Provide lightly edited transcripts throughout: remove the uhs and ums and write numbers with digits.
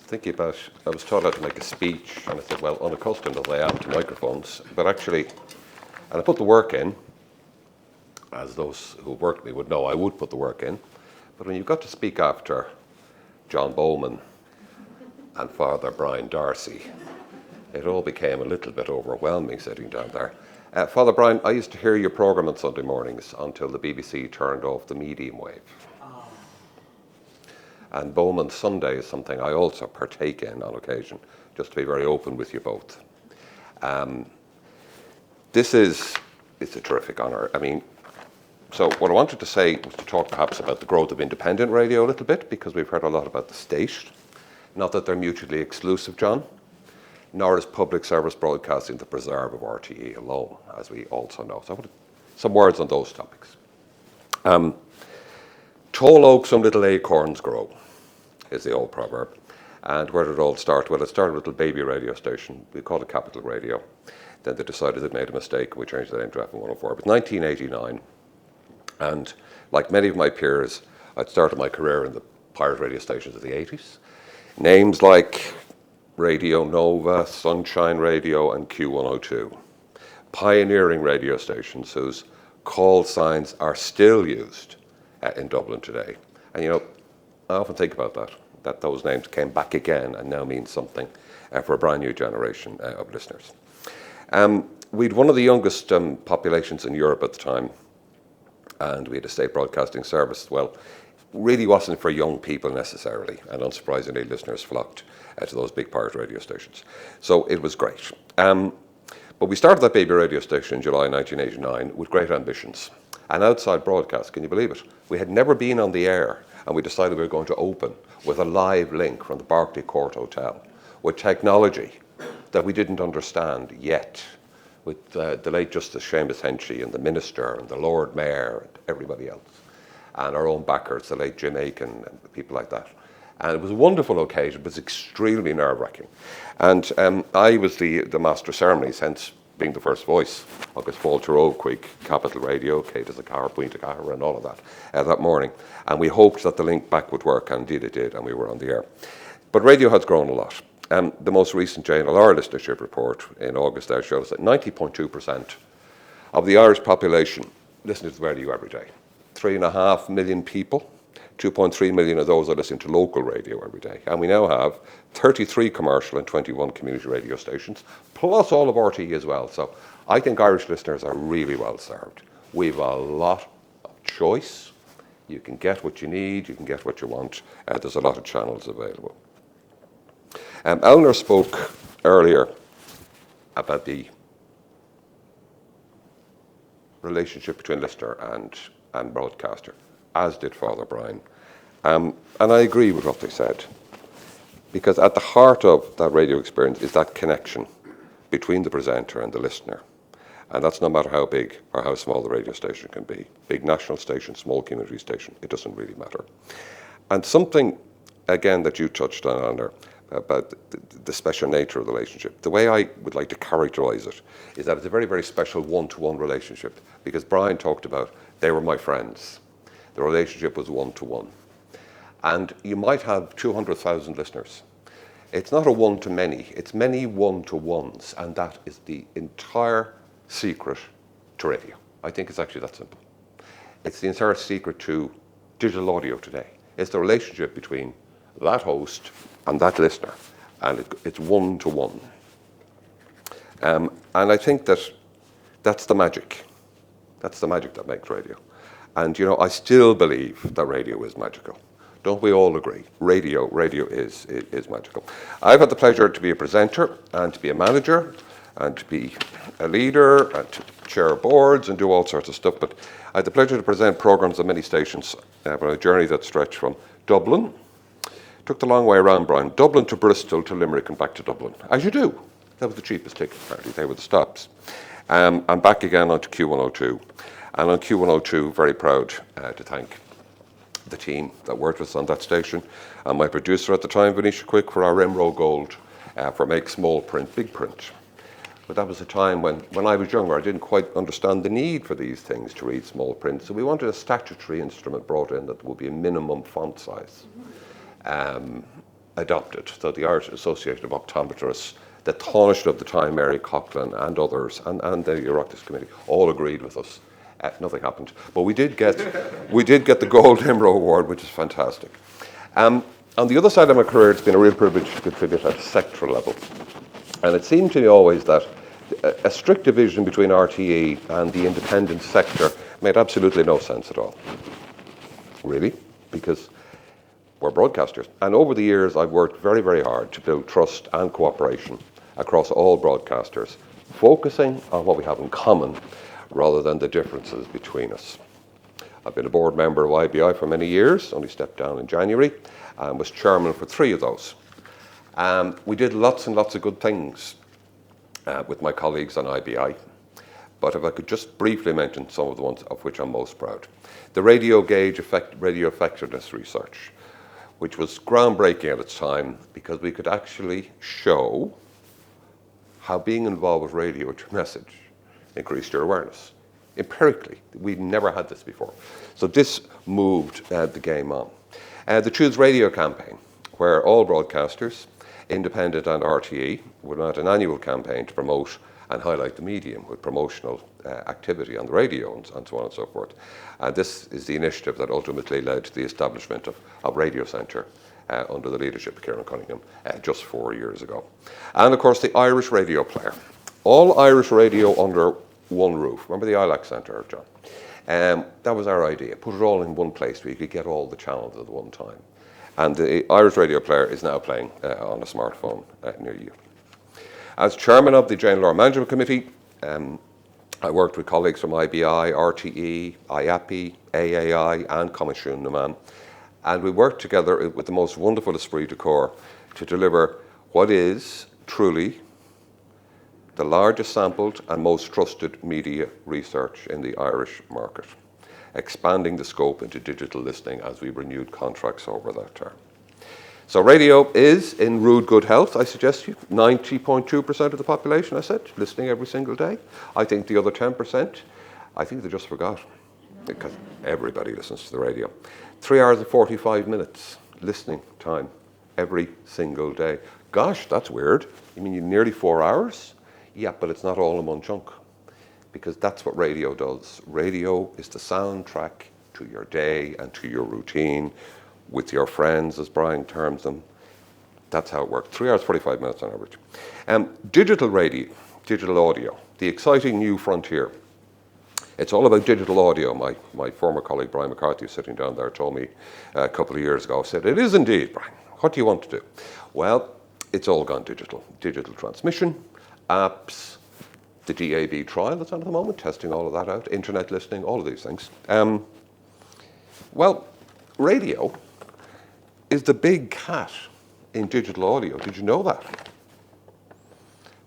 thinking about, I was taught how to make a speech, and I said, well, unaccustomed as I am to microphones, but actually, and I put the work in, as those who worked with me would know, I would put the work in, but when you've got to speak after John Bowman and Father Brian Darcy, it all became a little bit overwhelming sitting down there. Father Brian, I used to hear your programme on Sunday mornings until the BBC turned off the medium wave. And Bowman Sunday is something I also partake in on occasion, just to be very open with you both. It's a terrific honour. I mean, so what I wanted to say was to talk perhaps about the growth of independent radio a little bit, because we've heard a lot about the state. Not that they're mutually exclusive, John, nor is public service broadcasting the preserve of RTE alone, as we also know. So I want some words on those topics. Tall oaks and little acorns grow, is the old proverb. And where did it all start? Well, it started with a baby radio station. We called it Capital Radio. Then they decided they'd made a mistake, and we changed the name to FM 104. It was 1989. And like many of my peers, I'd started my career in the pirate radio stations of the 80s. Names like Radio Nova, Sunshine Radio, and Q102. Pioneering radio stations whose call signs are still used in Dublin today. And you know, I often think about that those names came back again and now mean something for a brand new generation of listeners. We'd one of the youngest populations in Europe at the time, and we had a state broadcasting service. Well, really wasn't for young people necessarily, and unsurprisingly, listeners flocked to those big pirate radio stations. So it was great. But we started that baby radio station in July 1989 with great ambitions. And outside broadcast, can you believe it? We had never been on the air, and we decided we were going to open with a live link from the Berkeley Court Hotel with technology that we didn't understand yet, with the late Justice Seamus Henchy and the Minister and the Lord Mayor and everybody else, and our own backers, the late Jim Aiken and people like that. And it was a wonderful occasion, but it was extremely nerve-wracking. And I was the master of ceremonies, hence being the first voice. Agus Fáilte Óg, Capital Radio, Kate as a car, Puinte Car, and all of that morning. And we hoped that the link back would work, and indeed it did, and we were on the air. But radio has grown a lot. The most recent JNLR listenership report in August there showed us that 90.2% of the Irish population listen to the radio every day. 3.5 million people, 2.3 million of those are listening to local radio every day. And we now have 33 commercial and 21 community radio stations, plus all of RTE as well. So I think Irish listeners are really well served. We've a lot of choice. You can get what you need, you can get what you want. There's a lot of channels available. Eleanor spoke earlier about the relationship between listener and broadcaster, as did Father Brian. And I agree with what they said, because at the heart of that radio experience is that connection between the presenter and the listener. And that's no matter how big or how small the radio station can be. Big national station, small community station, it doesn't really matter. And something, again, that you touched on, Eleanor, about the special nature of the relationship. The way I would like to characterize it is that it's a very, very special one-to-one relationship, because Brian talked about they were my friends. The relationship was one-to-one. And you might have 200,000 listeners. It's not a one-to-many, it's many one-to-ones, and that is the entire secret to radio. I think it's actually that simple. It's the entire secret to digital audio today. It's the relationship between that host and that listener, and it's one-to-one. And I think that's the magic. That's the magic that makes radio. And you know, I still believe that radio is magical. Don't we all agree? Radio is magical. I've had the pleasure to be a presenter and to be a manager and to be a leader and to chair boards and do all sorts of stuff. But I had the pleasure to present programs on many stations on a journey that stretched from Dublin. Took the long way around, Brian. Dublin to Bristol to Limerick and back to Dublin, as you do. That was the cheapest ticket, apparently. They were the stops. And back again onto Q102. And on Q102, very proud to thank the team that worked with us on that station, and my producer at the time, Venetia Quick, for our IMRO Gold for Make Small Print Big Print. But that was a time when I was younger, I didn't quite understand the need for these things to read small print. So we wanted a statutory instrument brought in that would be a minimum font size. adopted. So the Irish Association of Optometrists, the Taoiseach of the time, Mary Coughlin, and others, and the Oireachtas Committee, all agreed with us. Nothing happened. But we did get the Gold IMRO Award, which is fantastic. On the other side of my career, it's been a real privilege to contribute at a sectoral level. And it seemed to me always that a strict division between RTE and the independent sector made absolutely no sense at all. Really, because we're broadcasters. And over the years, I've worked very, very hard to build trust and cooperation across all broadcasters, focusing on what we have in common rather than the differences between us. I've been a board member of IBI for many years, only stepped down in January, and was chairman for 3 of those. We did lots and lots of good things with my colleagues on IBI, but if I could just briefly mention some of the ones of which I'm most proud. The radio gauge radio effectiveness research, which was groundbreaking at its time because we could actually show how being involved with radio with your message increased your awareness. Empirically, we'd never had this before. So this moved the game on. The Choose Radio campaign, where all broadcasters, independent and RTE, would mount an annual campaign to promote and highlight the medium with promotional activity on the radio and so on and so forth. And this is the initiative that ultimately led to the establishment of Radio Centre under the leadership of Kieran Cunningham just 4 years ago. And of course the Irish Radio Player. All Irish radio under one roof. Remember the ILAC Centre, John? That was our idea. Put it all in one place where you could get all the channels at one time. And the Irish Radio Player is now playing on a smartphone near you. As chairman of the Jane Law Management Committee, I worked with colleagues from IBI, RTE, IAPI, AAI and Comisiún na Meán, and we worked together with the most wonderful esprit de corps to deliver what is truly the largest sampled and most trusted media research in the Irish market, expanding the scope into digital listening as we renewed contracts over that term. So radio is in rude good health, I suggest to you. 90.2% of the population, I said, listening every single day. I think the other 10%, I think they just forgot, because everybody listens to the radio. 3 hours and 45 minutes listening time every single day. Gosh, that's weird. You mean nearly 4 hours? Yeah, but it's not all in one chunk, because that's what radio does. Radio is the soundtrack to your day and to your routine, with your friends, as Brian terms them. That's how it works. 3 hours, 45 minutes on average. Digital radio, digital audio, the exciting new frontier. It's all about digital audio. My former colleague, Brian McCarthy, sitting down there, told me a couple of years ago, said, "It is indeed, Brian. What do you want to do?" Well, it's all gone digital. Digital transmission, apps, the DAB trial that's on at the moment, testing all of that out, internet listening, all of these things. Well, radio is the big cat in digital audio. Did you know that?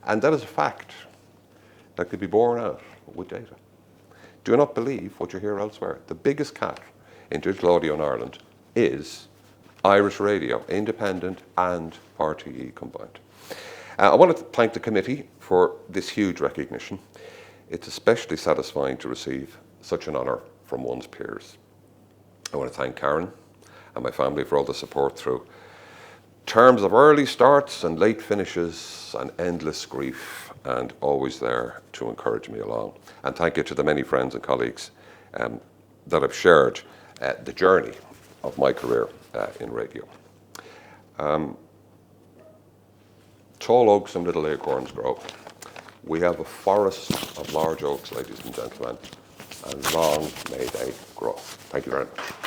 And that is a fact that could be borne out with data. Do not believe what you hear elsewhere. The biggest cat in digital audio in Ireland is Irish radio, independent and RTE combined. I want to thank the committee for this huge recognition. It's especially satisfying to receive such an honour from one's peers. I want to thank Karen and my family for all the support through terms of early starts and late finishes and endless grief, and always there to encourage me along. And thank you to the many friends and colleagues that have shared the journey of my career in radio. Tall oaks and little acorns grow. We have a forest of large oaks, ladies and gentlemen, and long may they grow. Thank you very much.